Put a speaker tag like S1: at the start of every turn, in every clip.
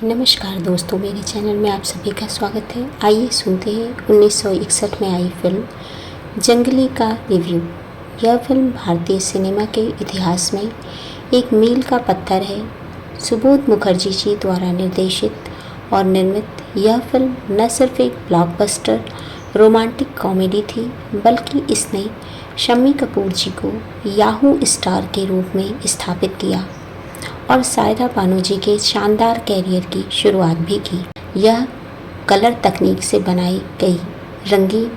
S1: नमस्कार दोस्तों, मेरे चैनल में आप सभी का स्वागत है। आइए सुनते हैं 1961 में आई फिल्म जंगली का रिव्यू। यह फिल्म भारतीय सिनेमा के इतिहास में एक मील का पत्थर है। सुबोध मुखर्जी जी द्वारा निर्देशित और निर्मित यह फिल्म न सिर्फ एक ब्लॉकबस्टर रोमांटिक कॉमेडी थी, बल्कि इसने शम्मी कपूर जी को याहू स्टार के रूप में स्थापित किया और सायरा बानो जी के शानदार कैरियर की शुरुआत भी की। यह कलर तकनीक से बनाई गई रंगीन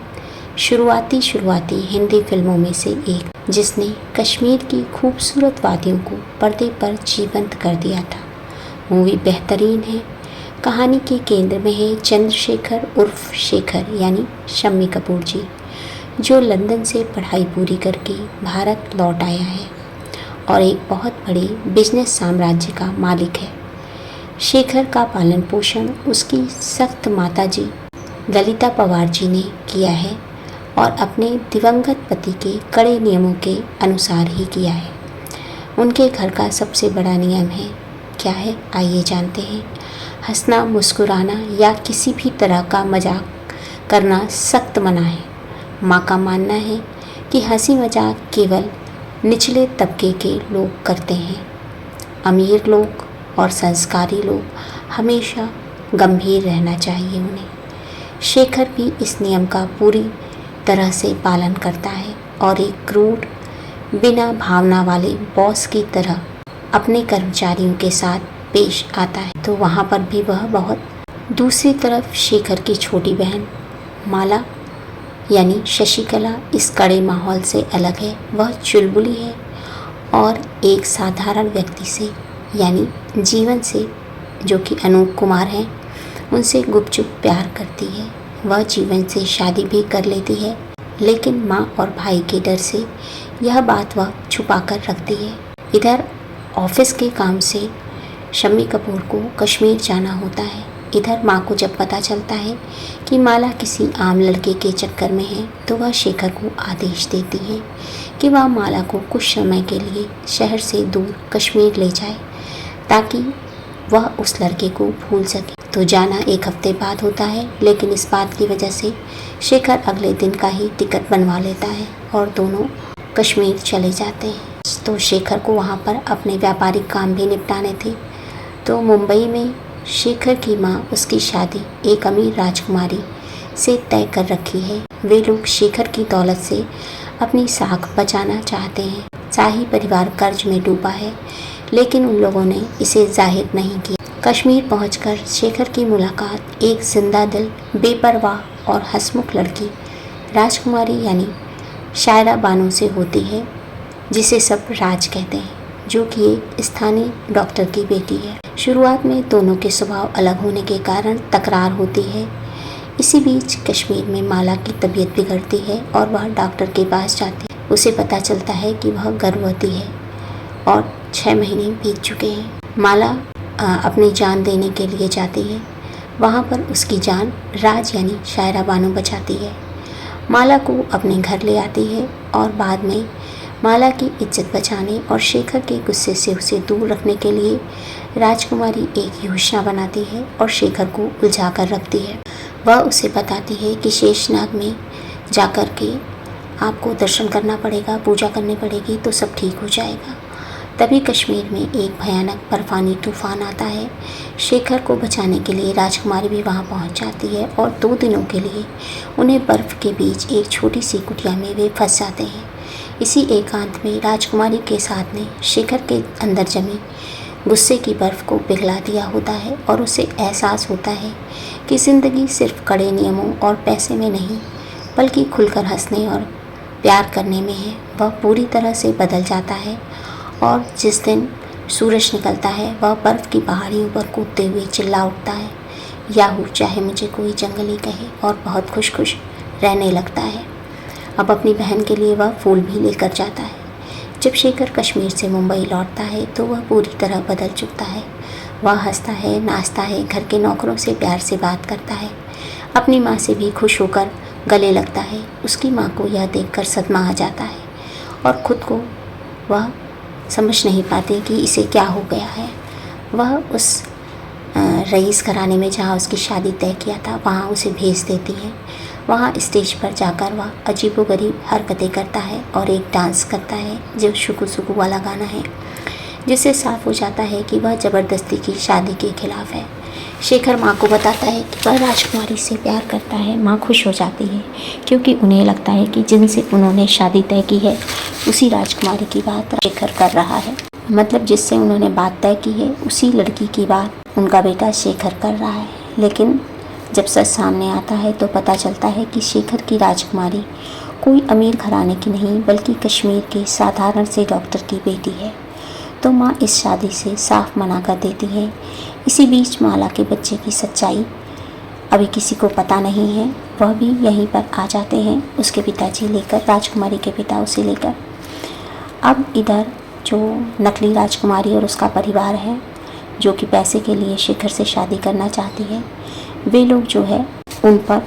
S1: शुरुआती हिंदी फिल्मों में से एक, जिसने कश्मीर की खूबसूरत वादियों को पर्दे पर जीवंत कर दिया था। मूवी बेहतरीन है। कहानी के केंद्र में है चंद्रशेखर उर्फ शेखर यानी शम्मी कपूर जी, जो लंदन से पढ़ाई पूरी करके भारत लौट आया है और एक बहुत बड़े बिजनेस साम्राज्य का मालिक है। शेखर का पालन पोषण उसकी सख्त माताजी ललिता पवार जी ने किया है और अपने दिवंगत पति के कड़े नियमों के अनुसार ही किया है। उनके घर का सबसे बड़ा नियम है क्या है, आइए जानते हैं। हंसना, मुस्कुराना या किसी भी तरह का मजाक करना सख्त मना है। माँ का मानना है कि हंसी मजाक केवल निचले तबके के लोग करते हैं। अमीर लोग और संस्कारी लोग हमेशा गंभीर रहना चाहिए उन्हें। शेखर भी इस नियम का पूरी तरह से पालन करता है और एक क्रूर, बिना भावना वाले बॉस की तरह अपने कर्मचारियों के साथ पेश आता है, तो वहाँ पर भी वह बहुत। दूसरी तरफ शेखर की छोटी बहन माला यानी शशिकला इस कड़े माहौल से अलग है। वह चुलबुली है और एक साधारण व्यक्ति से यानी जीवन से, जो कि अनूप कुमार हैं, उनसे गुपचुप प्यार करती है। वह जीवन से शादी भी कर लेती है, लेकिन माँ और भाई के डर से यह बात वह छुपा कर रखती है। इधर ऑफिस के काम से शम्मी कपूर को कश्मीर जाना होता है। इधर माँ को जब पता चलता है कि माला किसी आम लड़के के चक्कर में है, तो वह शेखर को आदेश देती है कि वह माला को कुछ समय के लिए शहर से दूर कश्मीर ले जाए ताकि वह उस लड़के को भूल सके। तो जाना एक हफ्ते बाद होता है, लेकिन इस बात की वजह से शेखर अगले दिन का ही टिकट बनवा लेता है और दोनों कश्मीर चले जाते हैं। तो शेखर को वहाँ पर अपने व्यापारिक काम भी निपटाने थे। तो मुंबई में शेखर की माँ उसकी शादी एक अमीर राजकुमारी से तय कर रखी है। वे लोग शेखर की दौलत से अपनी साख बचाना चाहते हैं। शाही परिवार कर्ज में डूबा है, लेकिन उन लोगों ने इसे जाहिर नहीं किया। कश्मीर पहुंचकर शेखर की मुलाकात एक जिंदा दिल, बेपरवाह और हंसमुख लड़की राजकुमारी यानी सायरा बानो से होती है, जिसे सब राज कहते हैं, जो कि एक स्थानीय डॉक्टर की बेटी है। शुरुआत में दोनों के स्वभाव अलग होने के कारण तकरार होती है। इसी बीच कश्मीर में माला की तबीयत बिगड़ती है और वह डॉक्टर के पास जाती है। उसे पता चलता है कि वह गर्भवती है और 6 महीने बीत चुके हैं। माला अपनी जान देने के लिए जाती है। वहाँ पर उसकी जान राज यानी सायरा बानो बचाती है। माला को अपने घर ले आती है और बाद में माला की इज्जत बचाने और शेखर के गुस्से से उसे दूर रखने के लिए राजकुमारी एक योजना बनाती है और शेखर को उलझा कर रखती है। वह उसे बताती है कि शेषनाग में जाकर के आपको दर्शन करना पड़ेगा, पूजा करनी पड़ेगी, तो सब ठीक हो जाएगा। तभी कश्मीर में एक भयानक बर्फानी तूफान आता है। शेखर को बचाने के लिए राजकुमारी भी वहां पहुंच जाती है और 2 दिनों के लिए उन्हें बर्फ़ के बीच एक छोटी सी कुटिया में वे फंस जाते हैं। इसी एकांत में राजकुमारी के साथ ने शेखर के अंदर जमी गुस्से की बर्फ़ को पिघला दिया होता है और उसे एहसास होता है कि ज़िंदगी सिर्फ कड़े नियमों और पैसे में नहीं, बल्कि खुलकर हंसने और प्यार करने में है। वह पूरी तरह से बदल जाता है और जिस दिन सूरज निकलता है, वह बर्फ़ की पहाड़ियों पर कूदते हुए चिल्ला उठता है, याहू, चाहे मुझे कोई जंगली कहे, और बहुत खुश खुश रहने लगता है। अब अपनी बहन के लिए वह फूल भी लेकर जाता है। जब शेखर कश्मीर से मुंबई लौटता है तो वह पूरी तरह बदल चुका है। वह हंसता है, नाचता है, घर के नौकरों से प्यार से बात करता है, अपनी माँ से भी खुश होकर गले लगता है। उसकी माँ को यह देखकर सदमा आ जाता है और ख़ुद को वह समझ नहीं पाती कि इसे क्या हो गया है। वह उस रईस घराने में जहाँ उसकी शादी तय किया था वहाँ उसे भेज देती है। वहाँ स्टेज पर जाकर वह अजीबोगरीब हरकतें करता है और एक डांस करता है जो शुकु शुकु वाला गाना है, जिससे साफ हो जाता है कि वह ज़बरदस्ती की शादी के खिलाफ है। शेखर माँ को बताता है कि वह राजकुमारी से प्यार करता है। माँ खुश हो जाती है क्योंकि उन्हें लगता है कि जिनसे उन्होंने शादी तय की है उसी राजकुमारी की बात शेखर कर रहा है। मतलब जिससे उन्होंने बात तय की है उसी लड़की की बात उनका बेटा शेखर कर रहा है। लेकिन जब सच सामने आता है तो पता चलता है कि शेखर की राजकुमारी कोई अमीर घराने की नहीं बल्कि कश्मीर के साधारण से डॉक्टर की बेटी है। तो माँ इस शादी से साफ मना कर देती है। इसी बीच माला के बच्चे की सच्चाई अभी किसी को पता नहीं है, वह भी यहीं पर आ जाते हैं उसके पिताजी लेकर, राजकुमारी के पिता उसे लेकर। अब इधर जो नकली राजकुमारी और उसका परिवार है जो कि पैसे के लिए शेखर से शादी करना चाहती है, वे लोग जो है उन पर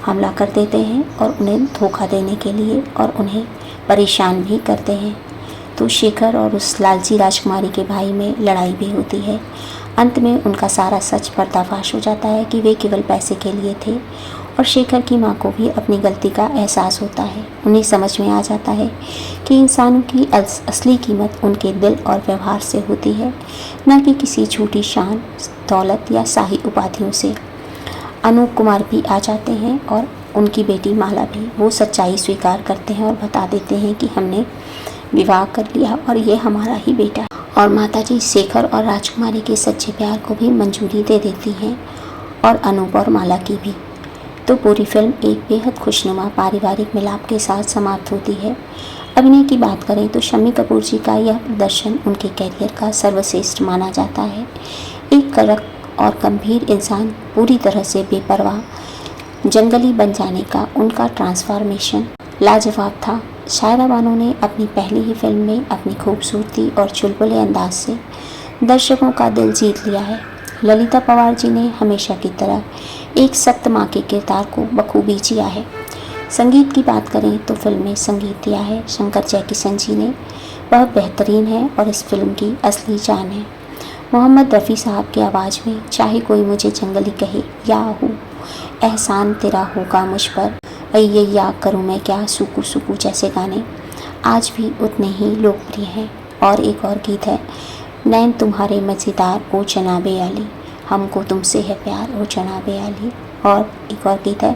S1: हमला कर देते हैं और उन्हें धोखा देने के लिए और उन्हें परेशान भी करते हैं। तो शेखर और उस लालची राजकुमारी के भाई में लड़ाई भी होती है। अंत में उनका सारा सच पर्दाफाश हो जाता है कि वे केवल पैसे के लिए थे और शेखर की माँ को भी अपनी गलती का एहसास होता है। उन्हें समझ में आ जाता है कि इंसानों की असली कीमत उनके दिल और व्यवहार से होती है, न कि किसी झूठी शान, दौलत या शाही उपाधियों से। अनूप कुमार भी आ जाते हैं और उनकी बेटी माला भी। वो सच्चाई स्वीकार करते हैं और बता देते हैं कि हमने विवाह कर लिया और ये हमारा ही बेटा है। और माताजी शेखर और राजकुमारी के सच्चे प्यार को भी मंजूरी दे देती हैं और अनूप और माला की भी। तो पूरी फिल्म एक बेहद खुशनुमा पारिवारिक मिलाप के साथ समाप्त होती है। अभिनय की बात करें तो शम्मी कपूर जी का यह प्रदर्शन उनके कैरियर का सर्वश्रेष्ठ माना जाता है। एक कड़क और गंभीर इंसान पूरी तरह से बेपरवाह जंगली बन जाने का उनका ट्रांसफॉर्मेशन लाजवाब था। शायरा बानो ने अपनी पहली ही फिल्म में अपनी खूबसूरती और चुलबुले अंदाज से दर्शकों का दिल जीत लिया है। ललिता पवार जी ने हमेशा की तरह एक सख्त माँ के किरदार को बखूबी जिया है। संगीत की बात करें तो फिल्म में संगीत दिया है शंकर जयकिशन जी ने, वह बेहतरीन है और इस फिल्म की असली जान है। मोहम्मद रफ़ी साहब की आवाज़ में चाहे कोई मुझे जंगली कहे या हो, एहसान तेरा होगा मुझ पर, अये या करूँ मैं क्या, सुकू सुकू जैसे गाने आज भी उतने ही लोकप्रिय हैं। और एक और गीत है नैन तुम्हारे मज़ेदार ओ जनाबे आली, हमको तुमसे है प्यार ओ जनाबे आली। और एक और गीत है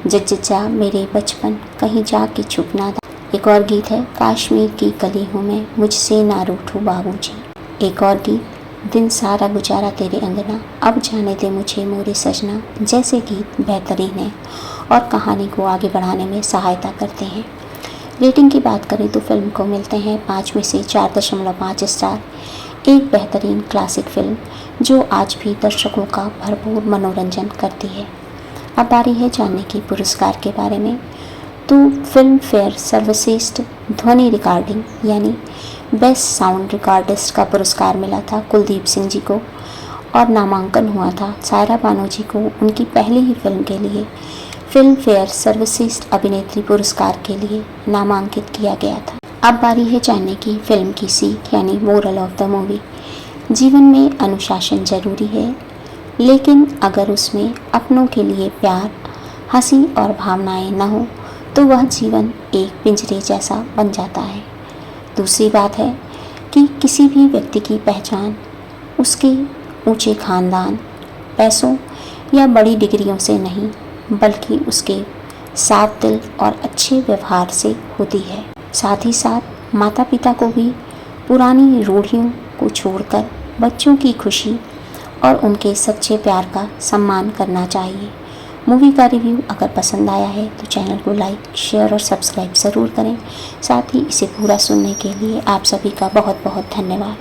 S1: जज्जा मेरे बचपन कहीं जा के छुप ना दा। एक और गीत है कश्मीर की कली हूँ मैं, मुझसे ना रूठो बाबूजी। एक और गीत दिन सारा गुजारा तेरे अंगना, अब जाने दे मुझे मोरे सजना जैसे गीत बेहतरीन है और कहानी को आगे बढ़ाने में सहायता करते हैं। रेटिंग की बात करें तो फिल्म को मिलते हैं 5 में से 4.5 स्टार। एक बेहतरीन क्लासिक फिल्म जो आज भी दर्शकों का भरपूर मनोरंजन करती है। अब बारी है जानने की पुरस्कार के बारे में। तो फिल्म फेयर सर्वश्रेष्ठ ध्वनि रिकॉर्डिंग यानी बेस्ट साउंड रिकॉर्डिस्ट का पुरस्कार मिला था कुलदीप सिंह जी को और नामांकन हुआ था शायरा बानो जी को उनकी पहली ही फिल्म के लिए फिल्म फेयर सर्वश्रेष्ठ अभिनेत्री पुरस्कार के लिए नामांकित किया गया था। अब बारी है जानने की फिल्म की सीख यानी मोरल ऑफ द मूवी। जीवन में अनुशासन जरूरी है, लेकिन अगर उसमें अपनों के लिए प्यार, हंसी और भावनाएं न हो तो वह जीवन एक पिंजरे जैसा बन जाता है। दूसरी बात है कि किसी भी व्यक्ति की पहचान उसके ऊंचे खानदान, पैसों या बड़ी डिग्रियों से नहीं बल्कि उसके साफ दिल और अच्छे व्यवहार से होती है। साथ ही साथ माता पिता को भी पुरानी रूढ़ियों को छोड़कर बच्चों की खुशी और उनके सच्चे प्यार का सम्मान करना चाहिए। मूवी का रिव्यू अगर पसंद आया है तो चैनल को लाइक, शेयर और सब्सक्राइब ज़रूर करें। साथ ही इसे पूरा सुनने के लिए आप सभी का बहुत बहुत धन्यवाद।